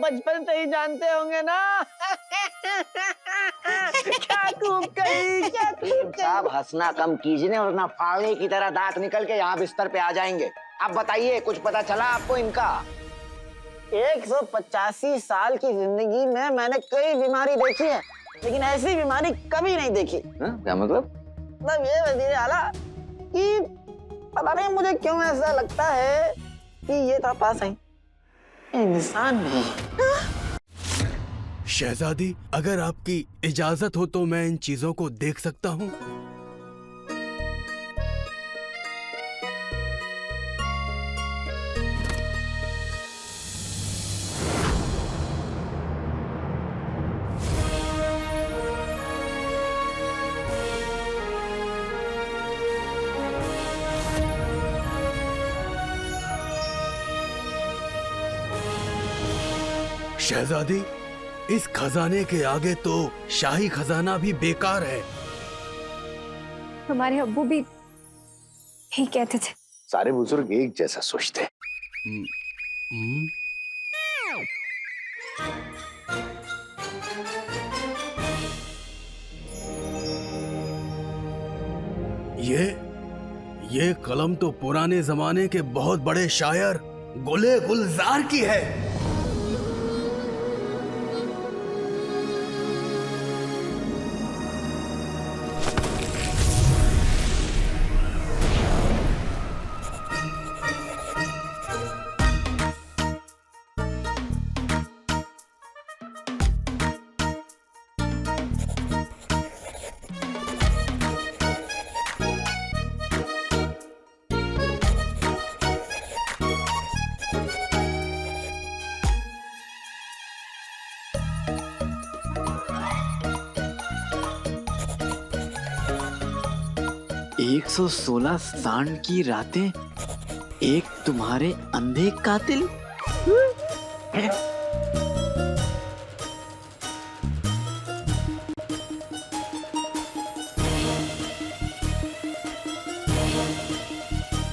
बचपन से ही जानते होंगे ना। क्या खूब कही, क्या खूब कही। साहब हंसना कम कीजिए वरना फावड़े की तरह दांत निकल के यहाँ बिस्तर पे आ जाएंगे। अब बताइए कुछ पता चला आपको इनका? 185 साल की जिंदगी में मैंने कई बीमारी देखी है, लेकिन ऐसी बीमारी कभी नहीं देखी। क्या मतलब? मतलब ये वजीर आला कि पता नहीं मुझे क्यों ऐसा लगता है कि ये था पास है इंसान नहीं। शहजादी, अगर आपकी इजाजत हो तो मैं इन चीजों को देख सकता हूँ। शहजादी, इस खजाने के आगे तो शाही खजाना भी बेकार है। हमारे अब्बू भी यही कहते थे। सारे बुजुर्ग एक जैसा सोचते हैं। ये कलम तो पुराने जमाने के बहुत बड़े शायर गुले गुलजार की है। एक 116 सांड की रातें, एक तुम्हारे अंधे कातिल।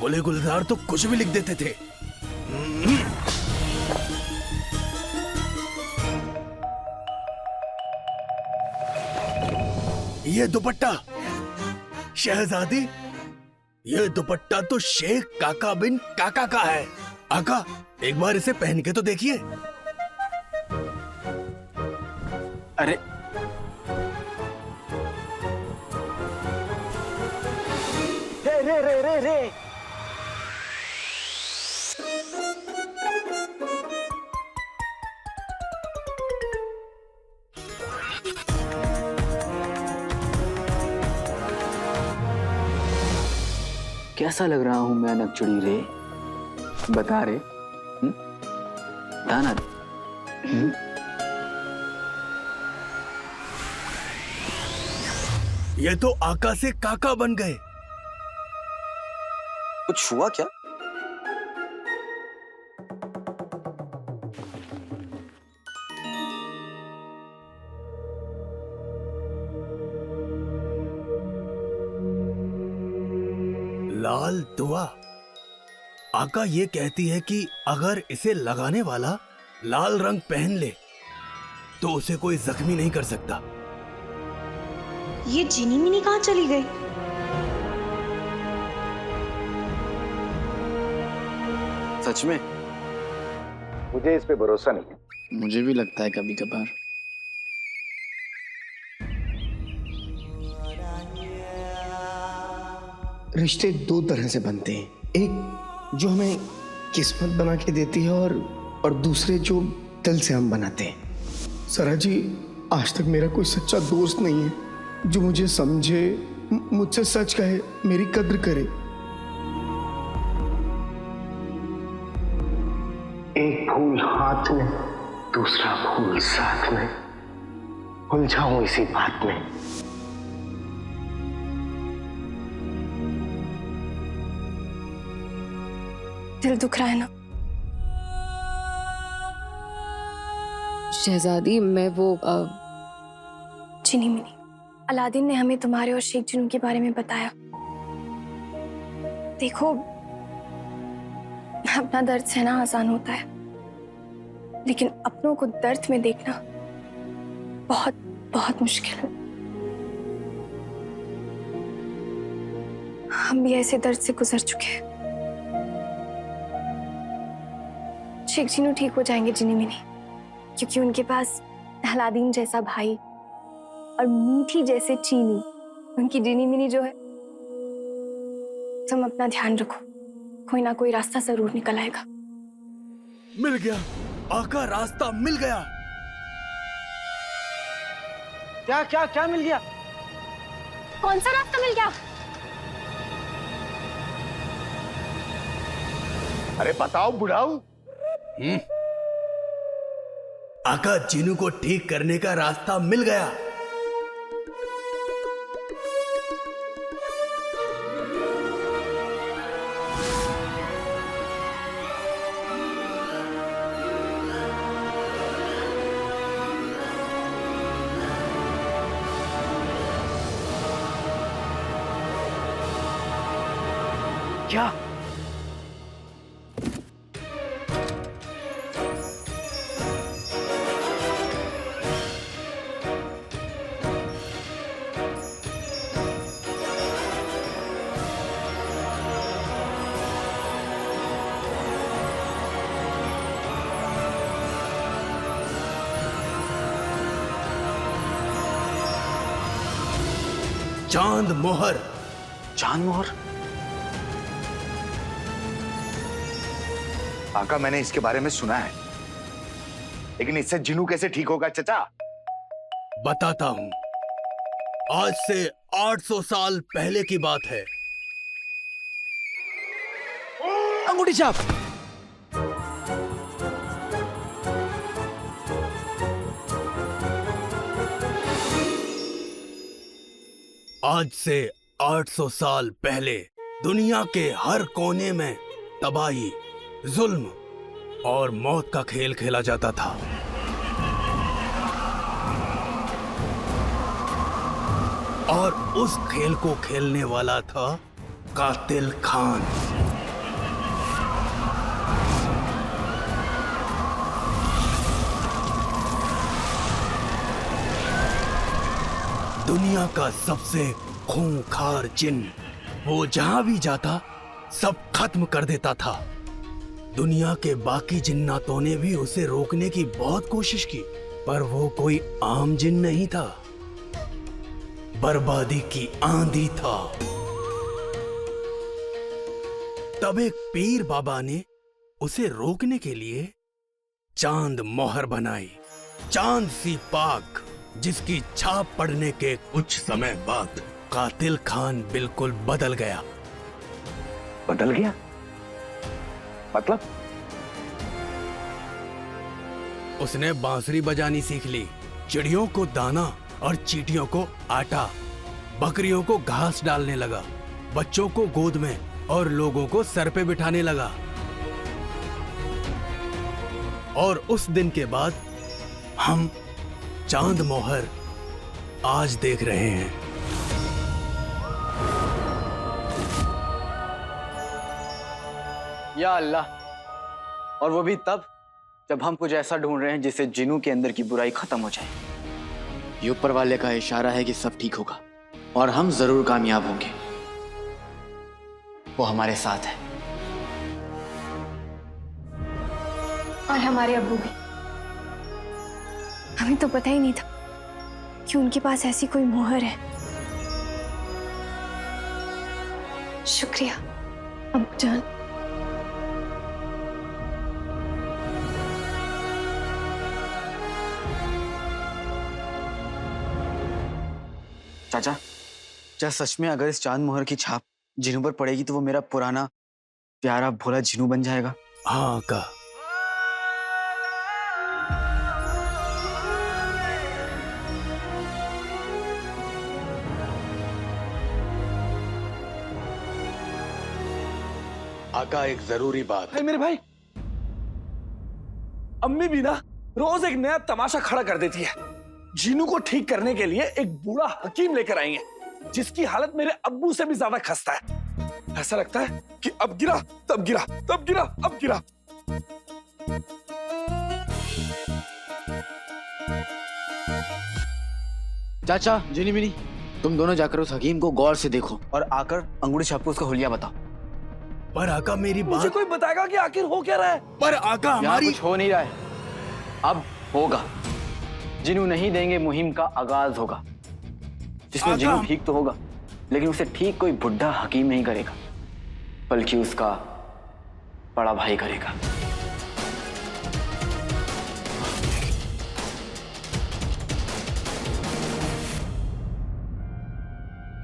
गुले गुलजार तो कुछ भी लिख देते थे। ये दुपट्टा शहजादी, ये दुपट्टा तो शेख काका बिन काका का है। आका, एक बार इसे पहन के तो देखिए। अरे रे रे रे रे रे। कैसा लग रहा हूं मैं नकचुड़ी रे? बता रे। बता रे। ये तो आका से काका बन गए। कुछ हुआ क्या? लाल दुआ। आका ये कहती है कि अगर इसे लगाने वाला लाल रंग पहन ले तो उसे कोई जख्मी नहीं कर सकता। ये जीनी मिनी कहाँ चली गई? सच में मुझे इस पे भरोसा नहीं है। मुझे भी लगता है कभी कभार। रिश्ते दो तरह से बनते हैं, एक जो हमें किस्मत बना के देती है और दूसरे जो दिल से हम बनाते हैं। सरा जी, आज तक मेरा कोई सच्चा दोस्त नहीं है जो मुझे समझे, मुझसे सच कहे, मेरी कद्र करे। एक फूल हाथ में, दूसरा फूल साथ में, उलझाऊं इसी बात में। दिल दुख रहा है ना? शहजादी, मैं वो चीनी मिनी, अलादीन ने हमें तुम्हारे और शेख जुनू के बारे में बताया। देखो, अपना दर्द सहना आसान होता है, लेकिन अपनों को दर्द में देखना बहुत बहुत मुश्किल है। हम भी ऐसे दर्द से गुजर चुके हैं। शेख जीनू ठीक हो जाएंगे जिनी मिनी, क्योंकि उनके पास अलादीन जैसा भाई और मीठी जैसे चीनी उनकी जिनी मिनी जो है। तुम अपना ध्यान रखो, कोई ना कोई रास्ता जरूर निकल आएगा। मिल गया आका, रास्ता मिल गया। क्या क्या क्या मिल गया? कौन सा रास्ता मिल गया? अरे बताओ बुढ़ाऊ। आका, जीनू को ठीक करने का रास्ता मिल गया। क्या? चांद मोहर। चांद मोहर? आका, मैंने इसके बारे में सुना है, लेकिन इससे जिनू कैसे ठीक होगा चचा? बताता हूं। आज से 800 साल पहले की बात है। अंगूठी छाप। आज से 800 साल पहले दुनिया के हर कोने में तबाही, जुल्म और मौत का खेल खेला जाता था। और उस खेल को खेलने वाला था कातिल खान। दुनिया का सबसे खूंखार जिन। वो जहां भी जाता सब खत्म कर देता था। दुनिया के बाकी जिन्नातों ने भी उसे रोकने की बहुत कोशिश की, पर वो कोई आम जिन नहीं था, बर्बादी की आंधी था। तब एक पीर बाबा ने उसे रोकने के लिए चांद मोहर बनाई। चांद सी पाक, जिसकी छाप पड़ने के कुछ समय बाद कातिल खान बिल्कुल बदल गया। बदल गया? मतलब? उसने बांसुरी बजानी सीख ली, चिड़ियों को दाना और चींटियों को आटा, बकरियों को घास डालने लगा, बच्चों को गोद में और लोगों को सर पे बिठाने लगा। और उस दिन के बाद हम चांद मोहर आज देख रहे हैं। या अल्लाह, और वो भी तब जब हम कुछ ऐसा ढूंढ रहे हैं जिससे जिनू के अंदर की बुराई खत्म हो जाए। ये ऊपर वाले का इशारा है कि सब ठीक होगा और हम जरूर कामयाब होंगे। वो हमारे साथ है। और हमारे अब्बू भी। हमें तो पता ही नहीं था कि उनके पास ऐसी कोई मोहर है। शुक्रिया अब्बू जान। चाचा, क्या सच में अगर इस चांद मोहर की छाप जिनू पर पड़ेगी तो वो मेरा पुराना प्यारा भोला जिनू बन जाएगा? हाँ का। आका, एक जरूरी बात है। मेरे भाई, अम्मी भी ना रोज एक नया तमाशा खड़ा कर देती है। जीनू को ठीक करने के लिए एक बूढ़ा हकीम लेकर आई है, जिसकी हालत मेरे अब्बू से भी ज्यादा खस्ता है। ऐसा लगता है कि अब गिरा तब गिरा, तब गिरा अब गिरा। चाचा, जिनी मिनी, तुम दोनों जाकर उस हकीम को गौर से देखो और आकर अंगूठी छाप उसका हुलिया बताओ। पर आका मेरी मुझे बात। कोई बताएगा कि आखिर हो क्या रहा है? पर आका यहाँ हमारी। कुछ हो नहीं रहा है, अब होगा। जिनू नहीं देंगे, मुहिम का आगाज होगा। जिसमें आका। जिनू ठीक तो होगा, लेकिन उसे ठीक कोई बुढ़ा हकीम नहीं करेगा, बल्कि उसका बड़ा भाई करेगा।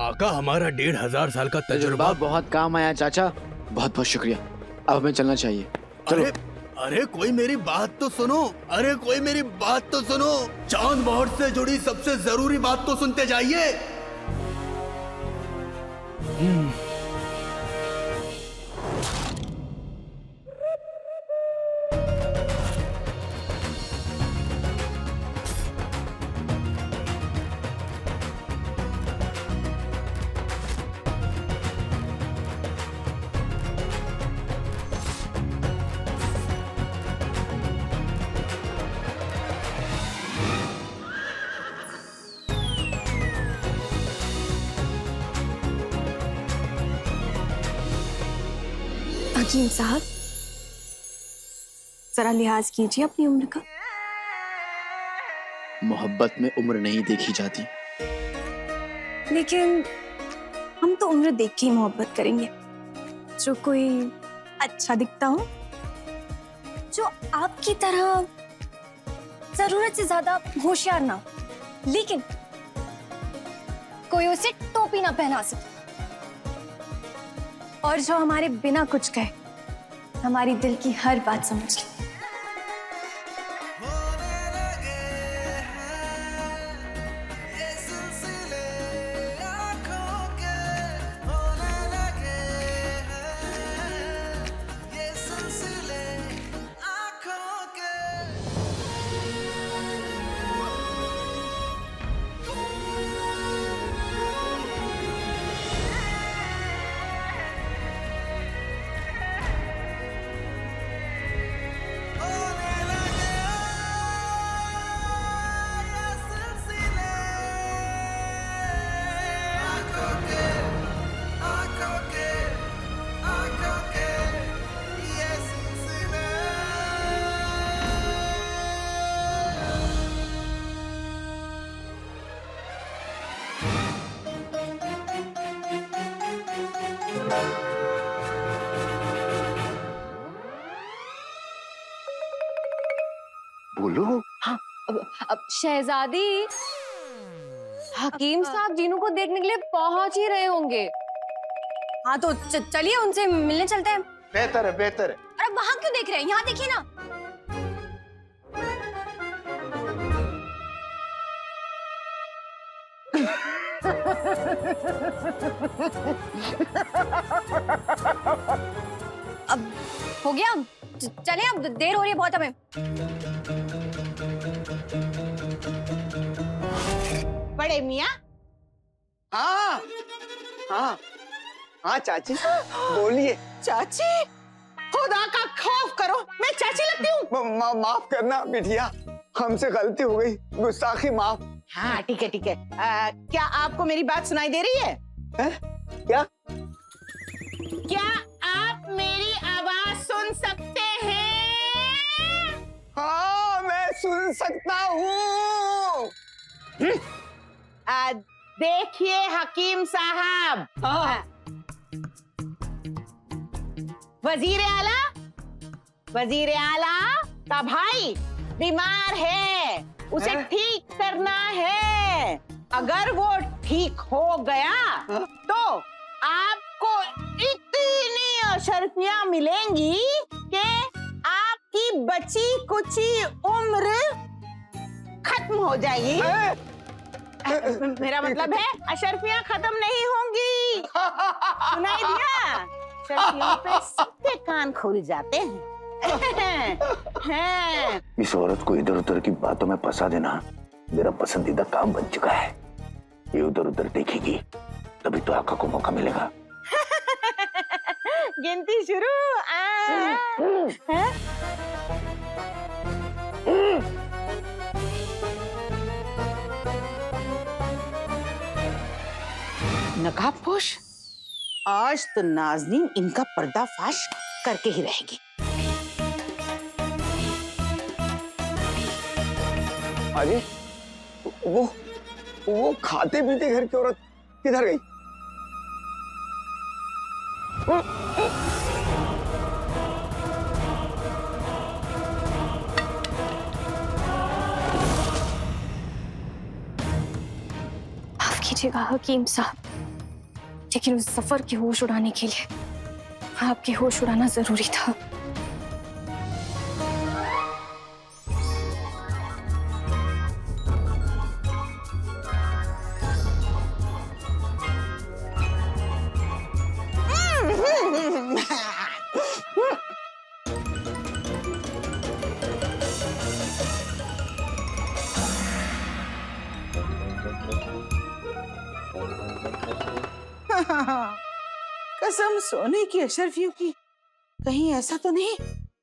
आका हमारा 1500 साल का तजुर्बा तजुर्बा। बहुत काम आया चाचा, बहुत बहुत शुक्रिया। अब हमें चलना चाहिए। चलो। अरे अरे कोई मेरी बात तो सुनो, अरे कोई मेरी बात तो सुनो। चांद मोहर से जुड़ी सबसे जरूरी बात तो सुनते जाइए। हकीम साहब, जरा लिहाज कीजिए अपनी उम्र का। मोहब्बत में उम्र नहीं देखी जाती। लेकिन हम तो उम्र देख के ही मोहब्बत करेंगे। जो कोई अच्छा दिखता हो, जो आपकी तरह जरूरत से ज्यादा होशियार ना हो, लेकिन कोई उसे टोपी ना पहना सके, और जो हमारे बिना कुछ कहे हमारी दिल की हर बात समझ ले। बोलो। हाँ, अब शहजादी, हकीम साहब जीनू को देखने के लिए पहुंच ही रहे होंगे। हाँ तो चलिए उनसे मिलने चलते हैं। बेहतर है, बेहतर है। अरे वहां क्यों देख रहे हैं, यहाँ देखिए ना। अब हो गया, चले, अब देर हो रही है बहुत हमें। बड़े मियाँ। हाँ हाँ हाँ चाची, बोलिए। चाची, खुदा का खौफ करो, मैं चाची लगती हूँ। माफ करना बिटिया, हमसे गलती हो गई, गुस्ताखी माफ। हाँ ठीक है ठीक है। क्या आपको मेरी बात सुनाई दे रही है? क्या क्या आप मेरी आवाज सुन सकते हैं? हाँ मैं सुन सकता हूँ। देखिए हकीम साहब, वजीर आला का भाई बीमार है, उसे ठीक करना है। अगर वो ठीक हो गया तो आपको इतनी अशर्फियां मिलेंगी कि आपकी बची कुची उम्र खत्म हो जाएगी। मेरा मतलब है अशर्फियां खत्म नहीं होंगी। सुनाई दिया? अशर्फियों पे सबके कान खुल जाते हैं। इस औरत को इधर उधर की बातों में फंसा देना मेरा पसंदीदा काम बन चुका है। ये उधर उधर देखेगी तभी तो आका को मौका मिलेगा। गिनती शुरू। नकाबपोश, आज तो नाज़नीन इनका पर्दाफाश करके ही रहेगी। अरे वो खाते पीते घर की औरत किधर गई? माफ कीजिएगा हकीम साहब, लेकिन उस सफर के होश उड़ाने के लिए आपके होश उड़ाना जरूरी था। कसम सोने की अशरफियों की, कहीं ऐसा तो नहीं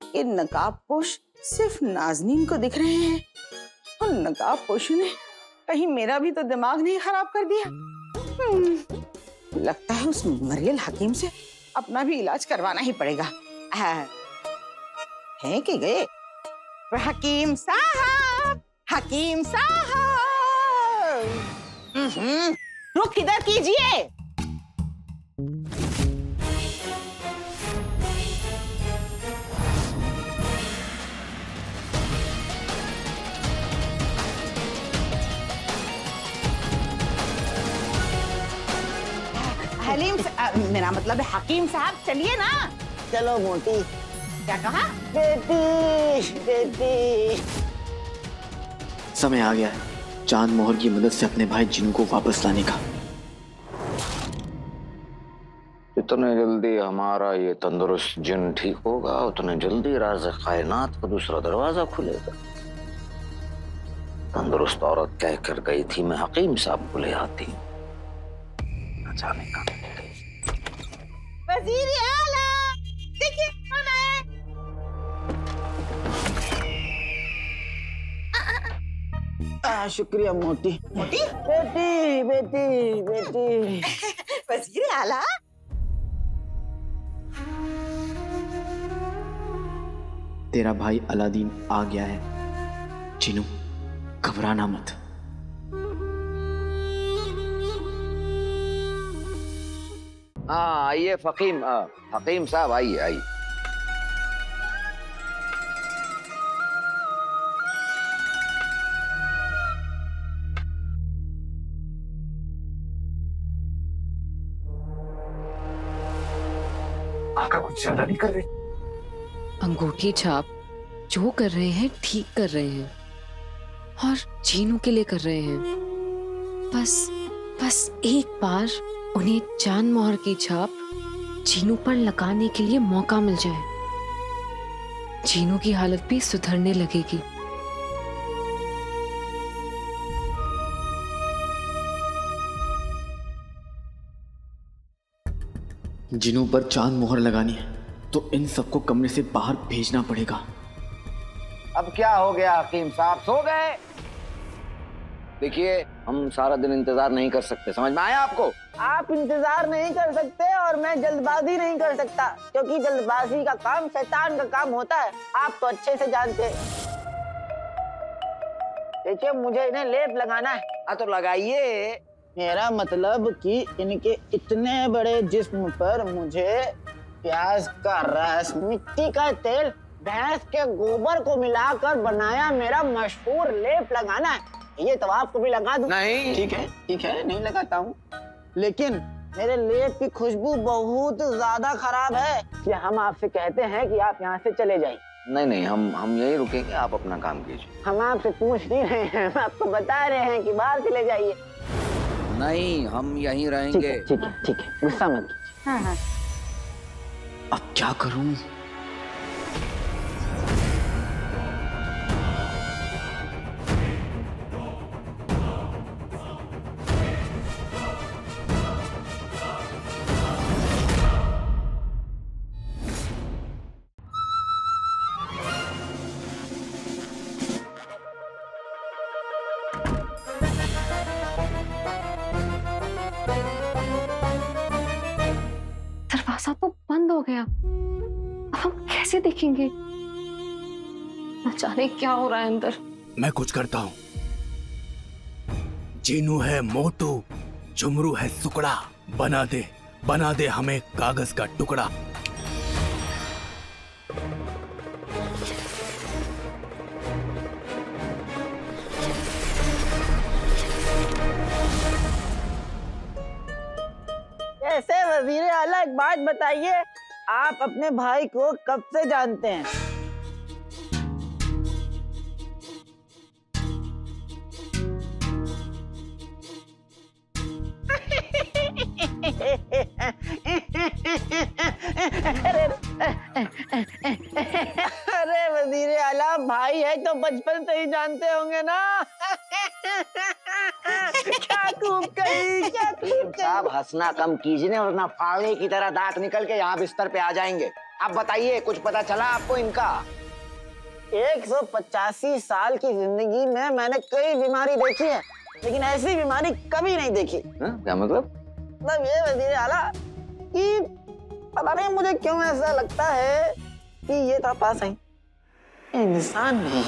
कि नकाबपोश सिर्फ नाज़नीन को दिख रहे हैं और नकाबपोश ने कहीं मेरा भी तो दिमाग नहीं खराब कर दिया। लगता है उस मरियल हकीम से अपना भी इलाज करवाना ही पड़ेगा। है कि गए? हकीम साहब, हकीम साहब, रुक इधर कीजिए। हलीम मेरा मतलब है हकीम साहब, चलिए ना। चलो मोटी। क्या कहा? बेटी बेटी। समय आ गया है चांद मोहर की मदद से अपने भाई जिन्नू को वापस लाने का। जितने जल्दी हमारा ये तंदुरुस्त जिन ठीक होगा, उतने जल्दी राज़ कायनात का दूसरा दरवाजा खुलेगा। तंदुरुस्त औरत कह कर गई थी मैं हकीम साहब को ले आती हूँ, न जाने का। वज़ीर आला, देखिए कौन आया। शुक्रिया मोटी। मोटी? बेटी बेटी बेटी। वज़ीर आला। तेरा भाई अलादीन आ गया है जिन्नू, घबराना मत। हाँ आइए हकीम साहब, आइए आइए। आका कुछ ज्यादा नहीं कर रहे? अंगूठी छाप जो कर रहे हैं ठीक कर रहे हैं और जीनू के लिए कर रहे हैं। बस एक बार उन्हें चांद मोहर की छाप जीनू पर लगाने के लिए मौका मिल जाए, जीनू की हालत भी सुधरने लगेगी। जिन्नू पर चांद मोहर लगानी है तो इन सबको कमरे से बाहर भेजना पड़ेगा। अब क्या हो गया हकीम साहब, सो गए? देखिए हम सारा दिन इंतजार नहीं कर सकते, समझ में आया आपको? आप इंतजार नहीं कर सकते और मैं जल्दबाजी नहीं कर सकता, क्योंकि जल्दबाजी का काम शैतान का काम होता है। आप तो अच्छे से जानते हैं। देखिए मुझे इन्हें लेप लगाना है। हाँ तो लगाइए। मेरा मतलब कि इनके इतने बड़े जिस्म पर मुझे प्याज का रस, मिट्टी का तेल, भैंस के गोबर को मिलाकर बनाया मेरा मशहूर लेप लगाना है। ये तो आपको भी लगा दूं? नहीं। ठीक है नहीं लगाता हूँ, लेकिन मेरे लेप की खुशबू बहुत ज्यादा खराब है, इसलिए हम आपसे कहते हैं कि आप यहाँ से चले जाइए। नहीं हम यही रुकेंगे, आप अपना काम कीजिए। हम आपसे पूछ नहीं रहे हैं, हम आपको बता रहे हैं कि बाहर चले जाइए। नहीं हम यहीं रहेंगे। ठीक है गुस्सा मत कीजिए। हाँ। अब क्या करूं? दरवाजा तो बंद हो गया, अब हम कैसे देखेंगे? न जाने क्या हो रहा है अंदर। मैं कुछ करता हूँ। जीनू है मोटू, झुमरू है सुकड़ा, बना दे हमें कागज का टुकड़ा। ऐसे वजीर आला, एक बात बताइए, आप अपने भाई को कब से जानते हैं? अरे वजीर आला, भाई है तो बचपन से ही जानते होंगे ना। क्या खूब कही, क्या खूब कही। साहब हंसना कम कीजिए वरना फावड़े की तरह दांत निकल के यहाँ बिस्तर पे आ जाएंगे। आप बताइए, कुछ पता चला आपको इनका? 185 साल की जिंदगी में मैंने कई बीमारी देखी है, लेकिन ऐसी बीमारी कभी नहीं देखी। क्या मतलब? मतलब ये वजीर आला कि पता नहीं मुझे क्यों ऐसा लगता है कि ये तो पास है इंसान नहीं।